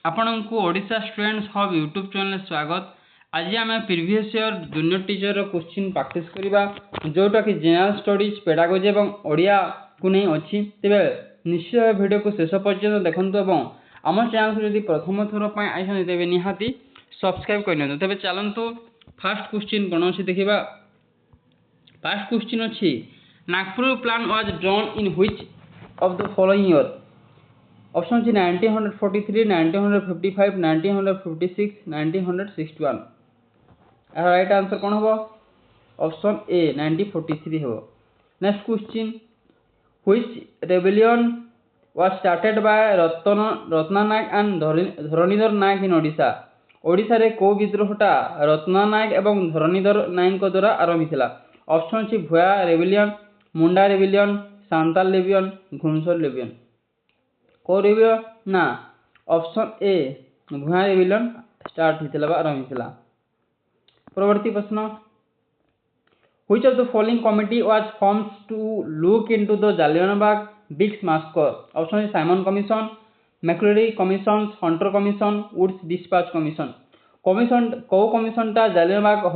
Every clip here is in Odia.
आपणको Odisha students hub YouTube channel स्वागत। आज आम previous year junior teacher question practice करवा जोटा कि जनरल स्टडीज पेडागोजी और ओडिया को नहीं अच्छी तेज निश्चय वीडियो को शेष पर्यटन देखते आम चैनल को जब प्रथम थर पर आई तेज निहाती सब्सक्राइब करनी तेज चलतु फास्ट क्वेश्चन कौन अच्छी देखा। फास्ट क्वेश्चन अच्छी Nagpur plan was drawn in which of the following year. Option अच्छी 1943, 1955, 1956, 1961। राइट आंसर कौन हम? ऑप्शन ए 1943 हम। Next question which rebellion was started by Ratnanayak and Dharanidhar Nayak in Odisha. Odisha रे को विद्रोहटा रत्नानायक एवं धरणीधर नायक द्वारा आरंभ होता। ऑप्शन अच्छी Bhuyan rebellion, Munda rebellion, Santal rebellion, Ghumsar rebellion. को रेबेलियन ना option A Bhuyan rebellion start होता आरंभ होता। परवर्ती प्रश्न which of the following committee was formed to look into the Jallianwala Bagh massacre. Option Simon commission, McCleary commission, Hunter commission, Woods dispatch commission. Commission को कमिशनटा जालियनवाला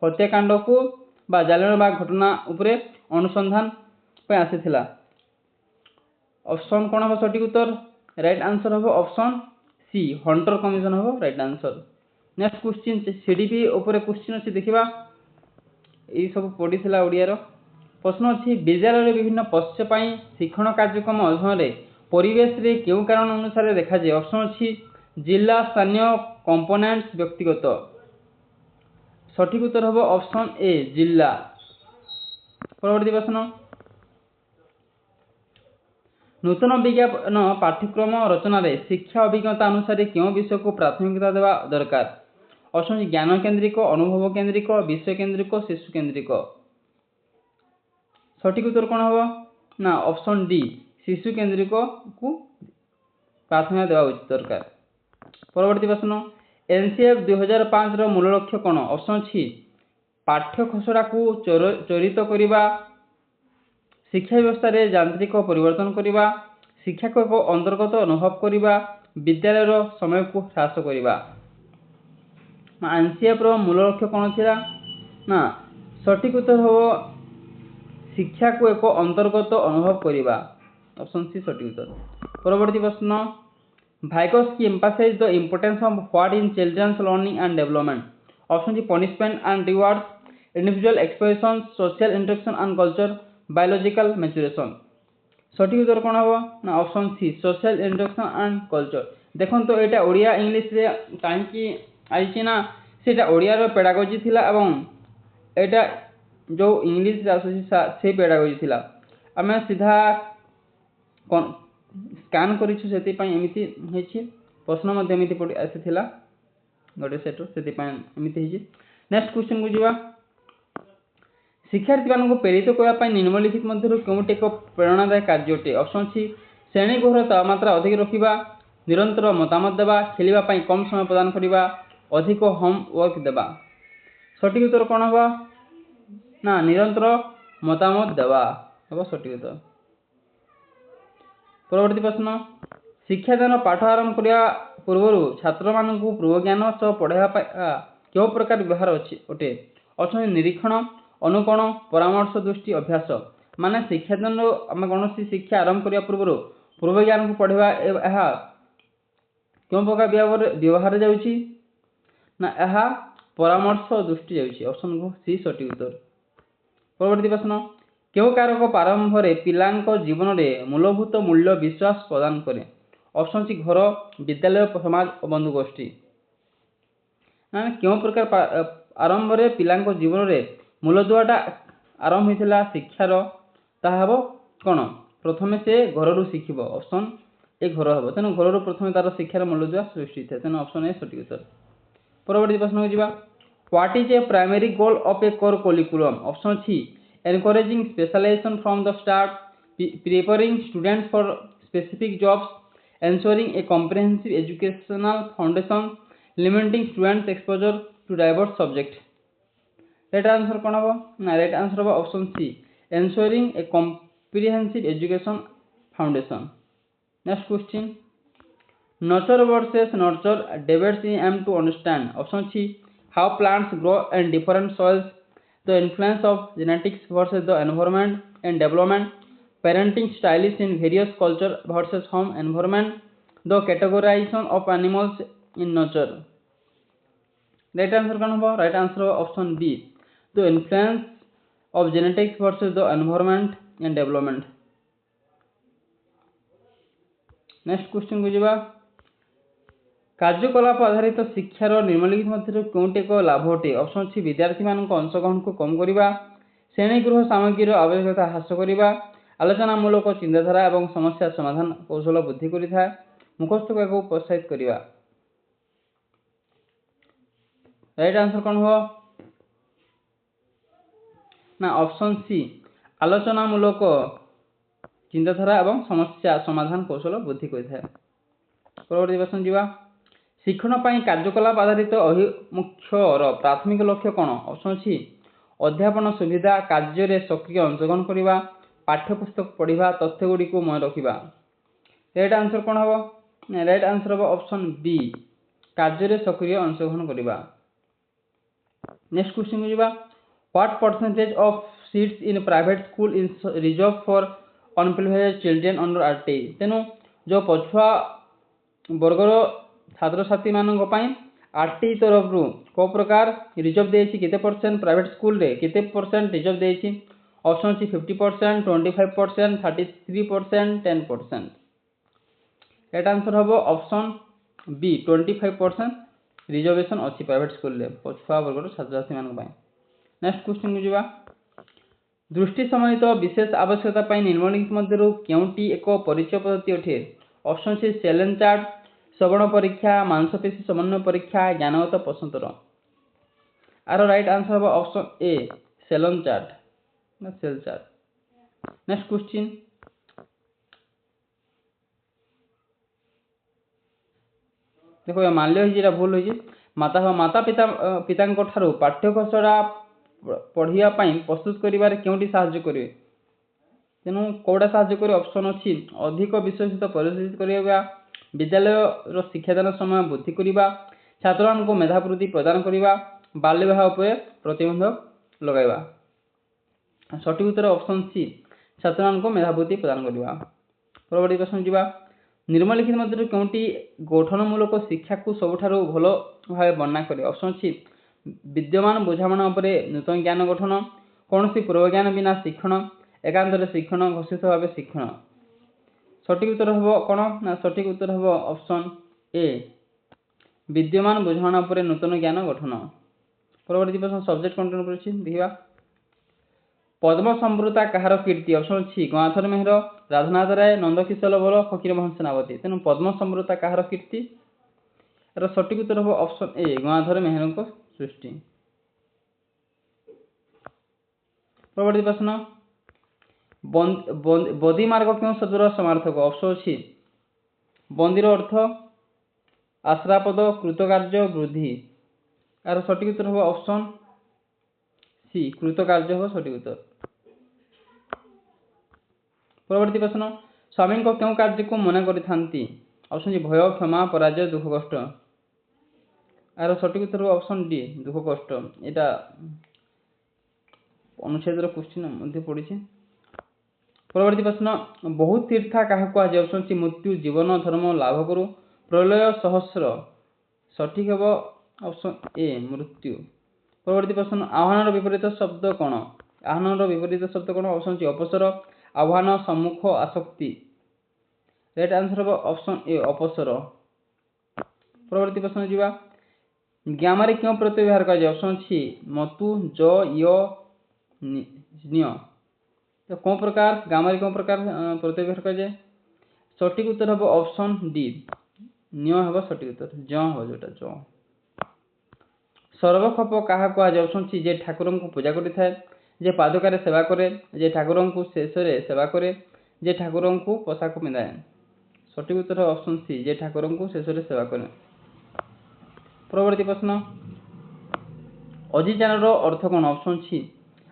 हत्याकांड को बा जालियनवाला घटना उपरे अनुसंधान पे आसीथिला। ऑप्शन कौन हम सठिक उत्तर? राइट आंसर हम ऑप्शन सी हंटर कमिशन हम right answer. Next question CDP ऊपर क्वेश्चन अच्छी देखा यही सब पढ़ी ओडिया प्रश्न अच्छी विद्यालय विभिन्न पश्च शिक्षण कार्यक्रम अध्ययन परिवेश रे क्यों कारण अनुसार देखा जाए। ऑप्शन अच्छी जिला, स्थानीय, कंपोनेंट्स, व्यक्तिगत। सठिक उत्तर हम ऑप्शन ए जिला। परवर्ती प्रश्न नूतन विज्ञापन पाठ्यक्रम रचना शिक्षा अभिज्ञता अनुसार क्यों विषय को प्राथमिकता देवा दरकार। ऑप्शन ज्ञान केन्द्रिक, अनुभव केन्द्रिक, विषय केन्द्रिक, शिशु केन्द्रिक। सठिक उत्तर कौन हम ना ऑप्शन डी शिशु केन्द्रिक को प्राथमिकता देवा दरकार। परवर्ती प्रश्न एनसीएफ 2005 मूल लक्ष्य कौन। ऑप्शन अच्छी पाठ्य खसड़ा को चरित करने, शिक्षा व्यवस्था रे यांत्रिक परिवर्तन करने, शिक्षा को एक अंतर्गत अनुभव करने, विद्यालय समय को ह्रास करने। एनसीएफ मूल लक्ष्य कौन था ना सठिक उत्तर हम शिक्षा को एक अंतर्गत अनुभव करने। ऑप्शन सी सठिक उत्तर। परवर्ती प्रश्न Vygotsky emphasise the importance of what in children's learning and development. Option C punishment and rewards, individual expression, social interaction and culture, biological maturation. सठिक उत्तर कौन हम ना option C social interaction and culture. देखो तो यहाँ ओडिया इंग्लिश रे कहीं आई ना सीटा ओडिया पेडागोजी थिला एवं एटा जो इंग्लिश से पेडागोजी थिला आम सीधा स्कान करिछु सेति प्रश्न आसी गोटे सेट से नेक्स्ट क्वेश्चन को जीवा शिक्षार्थी मान प्रेरित करने निम्नलिखित मध्य कौटी एक प्रेरणादायक कार्य अटे। ऑप्शन अच्छी श्रेणी गृहर तापमात्रा अधिक रखा, निरंतर मतामत देवा, खेलवाई कम समय प्रदान करवा, अधिक होमवर्क देवा। सठिक उत्तर कौन हम ना निरंतर मतामत देवा हम सठिक उत्तर। परवर्ती प्रश्न शिक्षादान पाठ आरंभ करने पूर्व छात्र मान पूर्व ज्ञान सह पढ़ाई क्यों प्रकार व्यवहार अटे। ऑप्शन निरीक्षण, अनुकरण, परामर्श, दृष्टि, अभ्यास। माने शिक्षादान आम कौन शिक्षा आरंभ करने पूर्व ज्ञान को पढ़ा क्यों प्रकार व्यवहार जाऊँगी ना यह परामर्श दृष्टि जाऊँगी। ऑप्शन सी सठिक उत्तर। परवर्ती प्रश्न क्यों कारक प्रारंभ में पिलांक जीवन में मूलभूत मूल्य विश्वास प्रदान करे। ऑप्शन सी घर, विद्यालय, समाज और बंधु गोष्ठी। क्यों प्रकार आरंभ में पिलांक जीवन में मूलदुआटा आरंभ होता शिक्षार ताहा कौन प्रथम से घर शिखब। ऑप्शन ए घर हम तेणु घर प्रथम तार शिक्षार मूलदुआ सृष्टि होता है तेणु ऑप्शन ए सठिक उत्तर। परवर्ती प्रश्न को जीवा what is a primary goal of A core curriculum. Option अच्छी encouraging specialization from the start, preparing students for specific jobs, ensuring a comprehensive educational foundation, limiting students exposure to diverse subjects। Right answer कौन हम ना राइट आंसर हम option C ensuring a comprehensive education foundation। Next question Nurture versus nurture debates in aim to understand. Option C. How plants grow in different soils. The influence of genetics versus the environment and development. Parenting styles in various culture versus home environment. The categorization of animals in nature. Right answer कौन होगा? Right answer option B. The influence of genetics versus the environment and development. Next question को ଯିବା କାର୍ଯ୍ୟକଳାପ ଆଧାରିତ ଶିକ୍ଷାର ନିମ୍ନଲିଖିତ ମଧ୍ୟରୁ କେଉଁଟି ଏକ ଲାଭ ଅଟେ? ଅପସନ ଅଛି ବିଦ୍ୟାର୍ଥୀମାନଙ୍କ ଅଂଶଗ୍ରହଣକୁ କମ କରିବା, ଶ୍ରେଣୀଗୃହ ସାମଗ୍ରୀର ଆବଶ୍ୟକତା ହ୍ରାସ କରିବା, ଆଲୋଚନାମୂଳକ ଚିନ୍ତାଧାରା ଏବଂ ସମସ୍ୟା ସମାଧାନ କୌଶଳ ବୃଦ୍ଧି କରିଥାଏ, ମୁଖସ୍ଥକୁ ପ୍ରୋତ୍ସାହିତ କରିବା। ରାଇଟ୍ ଆନ୍ସର କ'ଣ ହେବ? ନା ଅପସନ ସି ଆଲୋଚନାମୂଳକ ଚିନ୍ତାଧାରା ଏବଂ ସମସ୍ୟା ସମାଧାନ କୌଶଳ ବୃଦ୍ଧି କରିଥାଏ। ପରବର୍ତ୍ତୀ ପ୍ରଶ୍ନ ଯିବା ଶିକ୍ଷଣ ପାଇଁ କାର୍ଯ୍ୟକଳାପ ଆଧାରିତ ଅଭିମୁଖ୍ୟର ପ୍ରାଥମିକ ଲକ୍ଷ୍ୟ କ'ଣ? ଅପସନ ଅଛି ଅଧ୍ୟାପନ ସୁବିଧା, କାର୍ଯ୍ୟରେ ସକ୍ରିୟ ଅଂଶଗ୍ରହଣ କରିବା, ପାଠ୍ୟପୁସ୍ତକ ପଢ଼ିବା, ତଥ୍ୟଗୁଡ଼ିକୁ ମନେ ରଖିବା। ରାଇଟ୍ ଆନ୍ସର କ'ଣ ହେବ? ରାଇଟ୍ ଆନ୍ସର ହେବ ଅପସନ ବି କାର୍ଯ୍ୟରେ ସକ୍ରିୟ ଅଂଶଗ୍ରହଣ କରିବା। ନେକ୍ସଟ କ୍ୱେଶ୍ଚନକୁ ଯିବା What percentage of seats in private school is reserved for unprivileged children under RT? ତେଣୁ जो ପଛୁଆ ବର୍ଗର ଛାତ୍ରଛାତ୍ରୀ ମାନଙ୍କ ପାଇଁ ଆରଟି ତରଫରୁ କୋଉ ପ୍ରକାର ରିଜର୍ଭ ଦେଇଛି, କେତେ ପରସେଣ୍ଟ ପ୍ରାଇଭେଟ ସ୍କୁଲରେ କେତେ ପରସେଣ୍ଟ ରିଜର୍ଭ ଦେଇଛି? ଅପସନ ଅଛି 50%, 25%, 33%, 10%। ଏଟା ଆନ୍ସର ହେବ ଅପସନ ବି 25% ରିଜର୍ଭେସନ ଅଛି ପ୍ରାଇଭେଟ ସ୍କୁଲରେ ପଛୁଆ ବର୍ଗର ଛାତ୍ରଛାତ୍ରୀ ମାନଙ୍କ ପାଇଁ। ନେକ୍ସଟ କ୍ୱେଶ୍ଚନ କୁ ଯିବା ଦୃଷ୍ଟି ସମ୍ବନ୍ଧିତ ବିଶେଷ ଆବଶ୍ୟକତା ପାଇଁ ନିମ୍ନଲିଖିତ ମଧ୍ୟରୁ କେଉଁଟି ଏକ ପରିଚୟ ପଦ୍ଧତି ଅଟେ? ଅପସନ ଅଛି ସେଲେନ୍ ଚାର୍ଟ, ଶ୍ରବଣ ପରୀକ୍ଷା, ମାଂସପେଶୀ ସମନ୍ୱୟ ପରୀକ୍ଷା, ଜ୍ଞାନଗତ ପସନ୍ଦର। ଆର ରାଇଟ୍ ଆନ୍ସର ହେବ ଅପସନ ଏ ସେଲନ୍ ଚାର୍ଟ ନା ସେଲ୍ ଚାର୍ଟ। ନେକ୍ସଟ କ୍ୱେଶ୍ଚନ ଦେଖ ମାଲ୍ୟ ହେଇଛି ଏଟା ଭୁଲ ହେଇଛି ମାତା ପିତାଙ୍କ ଠାରୁ ପାଠ୍ୟ ଖସଡ଼ା ପଢ଼ିବା ପାଇଁ ପ୍ରସ୍ତୁତ କରିବାରେ କେଉଁଠି ସାହାଯ୍ୟ କରିବେ? ତେଣୁ କୋଉଟା ସାହାଯ୍ୟ କରିବ? ଅପସନ ଅଛି ଅଧିକ ବିଶ୍ୱସ୍ତ ପରିଚିତ କରିବା, ବିଦ୍ୟାଳୟର ଶିକ୍ଷାଦାନ ସମୟ ବୃଦ୍ଧି କରିବା, ଛାତ୍ରମାନଙ୍କୁ ମେଧାବୃତ୍ତି ପ୍ରଦାନ କରିବା, ବାଲ୍ୟ ବିବାହ ଉପରେ ପ୍ରତିବନ୍ଧକ ଲଗାଇବା। ସଠିକ ଉତ୍ତର ଅପସନ ସି ଛାତ୍ରମାନଙ୍କୁ ମେଧାବୃତ୍ତି ପ୍ରଦାନ କରିବା। ପରବର୍ତ୍ତୀ ପ୍ରଶ୍ନ ଯିବା ନିମ୍ନଲିଖିତ ମଧ୍ୟରୁ କେଉଁଟି ଗଠନମୂଳକ ଶିକ୍ଷାକୁ ସବୁଠାରୁ ଭଲ ଭାବେ ବର୍ଣ୍ଣନା କରେ? ଅପସନ ଅଛି ବିଦ୍ୟମାନ ବୁଝାମଣା ଉପରେ ନୂତନ ଜ୍ଞାନ ଗଠନ, କୌଣସି ପୂର୍ବଜ୍ଞାନ ବିନା ଶିକ୍ଷଣ, ଏକାନ୍ତରେ ଶିକ୍ଷଣ, ଘୋଷିତ ଭାବେ ଶିକ୍ଷଣ। ସଠିକ ଉତ୍ତର ହେବ କ'ଣ? ନା ସଠିକ ଉତ୍ତର ହେବ ଅପସନ ଏ ବିଦ୍ୟମାନ ବୁଝାମଣା ଉପରେ ନୂତନ ଜ୍ଞାନ ଗଠନ। ପରବର୍ତ୍ତୀ ପ୍ରଶ୍ନ ସବଜେକ୍ଟ କଣ୍ଟେଣ୍ଟ ଉପରେ ଅଛି ଦେଖିବା ପଦ୍ମ ସମ୍ଭୃତା କାହାର କୀର୍ତ୍ତି? ଅପସନ ଅଛି ଗଙ୍ଗାଧର ମେହେର, ରାଧାନାଥ ରାୟ, ନନ୍ଦକିଶୋର ବଳ, ଫକୀରମୋହନ ସେନାପତି। ତେଣୁ ପଦ୍ମ ସମ୍ଭୃତା କାହାର କୀର୍ତ୍ତି? ଏହାର ସଠିକ ଉତ୍ତର ହେବ ଅପସନ ଏ ଗଙ୍ଗାଧର ମେହେରଙ୍କ ସୃଷ୍ଟି। ପରବର୍ତ୍ତୀ ପ୍ରଶ୍ନ ବନ୍ଦୀ ମାର୍ଗ କେଉଁ ଶବ୍ଦର ସମାର୍ଥକ? ଅପସନ ଅଛି ବନ୍ଦୀର ଅର୍ଥ ଆଶ୍ରାପଦ, କୃତକାର୍ଯ୍ୟ, ବୃଦ୍ଧି। ଏହାର ସଠିକ ଉତ୍ତର ହେବ ଅପସନ ସି କୃତକାର୍ଯ୍ୟ ହେବ ସଠିକ ଉତ୍ତର। ପରବର୍ତ୍ତୀ ପ୍ରଶ୍ନ ସ୍ୱାମୀଙ୍କ କେଉଁ କାର୍ଯ୍ୟକୁ ମନେ କରିଥାନ୍ତି? ଅପସନ ସି ଭୟ, କ୍ଷମା, ପରାଜୟ, ଦୁଃଖ, କଷ୍ଟ। ଏହାର ସଠିକ ଉତ୍ତର ହେବ ଅପସନ ଡି ଦୁଃଖ କଷ୍ଟ। ଏଇଟା ଅନୁଚ୍ଛେଦର କ୍ୱେଶ୍ଚିନ୍ ମଧ୍ୟ ପଡ଼ିଛି। ପରବର୍ତ୍ତୀ ପ୍ରଶ୍ନ ବହୁତ ତୀର୍ଥା କାହାକୁ କୁହାଯାଏ? ଅପସନ ସି ମୃତ୍ୟୁ, ଜୀବନ, ଧର୍ମ, ଲାଭ କରୁ, ପ୍ରଳୟ, ସହସ୍ର। ସଠିକ ହେବ ଅପସନ ଏ ମୃତ୍ୟୁ। ପରବର୍ତ୍ତୀ ପ୍ରଶ୍ନ ଆହ୍ୱାନର ବିପରୀତ ଶବ୍ଦ କ'ଣ? ଆହ୍ୱାନର ବିପରୀତ ଶବ୍ଦ କ'ଣ? ଅପସନ ସି ଅପସର, ଆହ୍ୱାନ, ସମ୍ମୁଖ, ଆସକ୍ତି। ରାଇଟ୍ ଆନ୍ସର ହେବ ଅପସନ ଏ ଅପସର। ପରବର୍ତ୍ତୀ ପ୍ରଶ୍ନ ଯିବା ଗ୍ରାମରେ କେଉଁ ପ୍ରତ୍ୟୟ ବ୍ୟବହାର କରାଯାଏ? ଅପସନ ଅଛି ମତୁ, ଜ, ୟ, ନ୍ୟ। ତ କେଉଁ ପ୍ରକାର ଗ୍ରାମରେ କେଉଁ ପ୍ରକାର ପ୍ରତ୍ୟୟ ବ୍ୟବହାର କରାଯାଏ? ସଠିକ ଉତ୍ତର ହେବ ଅପସନ ଡି ନ୍ୟ ହେବ ସଠିକ ଉତ୍ତର, ଜ ହେବ ଯୋଉଟା ଜ। ସର୍ବକ୍ଷପ କାହା କୁହାଯାଏ? ଅପସନ ସି ଯେ ଠାକୁରଙ୍କୁ ପୂଜା କରିଥାଏ, ଯେ ପାଦୁକାରେ ସେବା କରେ, ଯେ ଠାକୁରଙ୍କୁ ଶେଷରେ ସେବା କରେ, ଯେ ଠାକୁରଙ୍କୁ ପୋଷାକ ପିନ୍ଧାଏ। ସଠିକ ଉତ୍ତର ଅପସନ ସି ଯେ ଠାକୁରଙ୍କୁ ଶେଷରେ ସେବା କରେ। ପରବର୍ତ୍ତୀ ପ୍ରଶ୍ନ ଅଜିଜାନର ଅର୍ଥ କ'ଣ? ଅପସନ ସି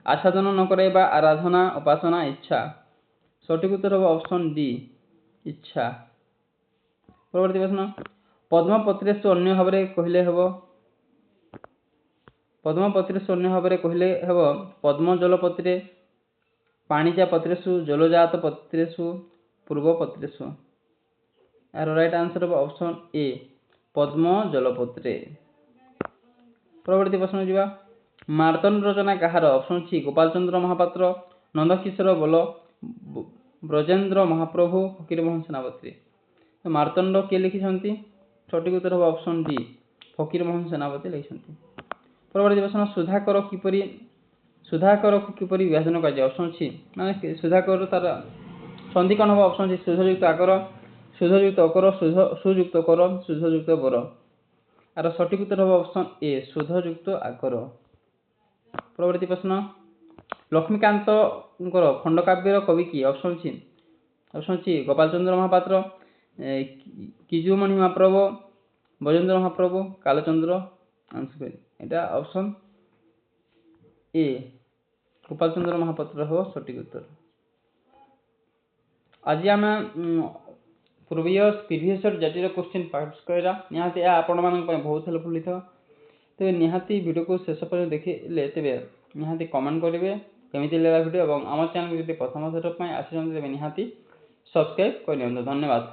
ଆଚ୍ଛାଦନ ନ କରାଇବା, ଆରାଧନା, ଉପାସନା, ଇଚ୍ଛା। ସଠିକ ଉତ୍ତର ହେବ ଅପସନ ଡି ଇଚ୍ଛା। ପରବର୍ତ୍ତୀ ପ୍ରଶ୍ନ ପଦ୍ମପତ୍ରେଷୁ ଅନ୍ୟ ଭାବରେ କହିଲେ ହେବ ପଦ୍ମ ଜଳପତ୍ରେ ପାଣିଜା ପତ୍ରେଷୁ ଜଳଜାତ ପତ୍ରେଷୁ ପୂର୍ବ ପତ୍ରେଷୁ। ଏହାର ରାଇଟ୍ ଆନ୍ସର ହେବ ଅପସନ୍ ଏ ପଦ୍ମ ଜଳପତ୍ରେ। ପରବର୍ତ୍ତୀ ପ୍ରଶ୍ନ ଯିବା ମାର୍ତ୍ତଣ୍ଡ ରଚନା କାହାର? ଅପସନ୍ ସି ଗୋପାଳଚନ୍ଦ୍ର ମହାପାତ୍ର, ନନ୍ଦକିଶୋର ବଳ, ବ୍ରଜେନ୍ଦ୍ର ମହାପ୍ରଭୁ, ଫକୀରମୋହନ ସେନାପତି। ମାର୍ତ୍ତଣ୍ଡ କିଏ ଲେଖିଛନ୍ତି? ସଠିକ ଉତ୍ତର ହେବ ଅପସନ୍ ଡି ଫକୀରମୋହନ ସେନାପତି ଲେଖିଛନ୍ତି। ପରବର୍ତ୍ତୀ ପ୍ରଶ୍ନ ସୁଧାକରକୁ କିପରି ବିଭାଜନ କରାଯାଏ? ଅପସନ୍ ସି ମାନେ ସୁଧାକର ତାର ସନ୍ଧି କ'ଣ ହେବ? ଅପସନ୍ ସି ସୁଧଯୁକ୍ତ ଆକର, ସୁଧଯୁକ୍ତ ଅକର, ସୁଯୁକ୍ତ କର, ସୁଧଯୁକ୍ତ ବର। ଆର ସଠିକ ଉତ୍ତର ହେବ ଅପସନ୍ ଏ ସୁଧଯୁକ୍ତ ଆକର। ପରବର୍ତ୍ତୀ ପ୍ରଶ୍ନ ଲକ୍ଷ୍ମୀକାନ୍ତଙ୍କର ଖଣ୍ଡକାବ୍ୟର କବି କିଏ? ଅପସନ୍ ସି ଗୋପାଳଚନ୍ଦ୍ର ମହାପାତ୍ର, କିଜୁମଣି ମହାପ୍ରଭୁ, ବ୍ରଜେନ୍ଦ୍ର ମହାପ୍ରଭୁ, କାଳଚନ୍ଦ୍ର ଆଂଶୁପରି। এটা ଅପସନ୍ ଏ ଗୋପାଳଚନ୍ଦ୍ର ମହାପାତ୍ର ହେବ ସଠିକ ଉତ୍ତର। ଆଜି ଆମେ ପ୍ରିଭିୟସ୍ ଜାତିର କ୍ୱେଶ୍ଚିନ୍ ପ୍ରାକ୍ଟିସ୍ କରିବା। ନିହାତି ଏହା ଆପଣମାନଙ୍କ ପାଇଁ ବହୁତ ହେଲ୍ପଫୁଲ୍ ହୋଇଥିବ। ତେବେ ନିହାତି ଭିଡ଼ିଓକୁ ଶେଷ ପର୍ଯ୍ୟନ୍ତ ଦେଖିଲେ ତେବେ ନିହାତି କମେଣ୍ଟ କରିବେ କେମିତି ଲାଗିଲା ଭିଡ଼ିଓ, ଏବଂ ଆମ ଚ୍ୟାନେଲକୁ ଯଦି ପ୍ରଥମ ଥର ପାଇଁ ଆସିଛନ୍ତି ତେବେ ନିହାତି ସବସ୍କ୍ରାଇବ୍ କରିନିଅନ୍ତୁ। ଧନ୍ୟବାଦ।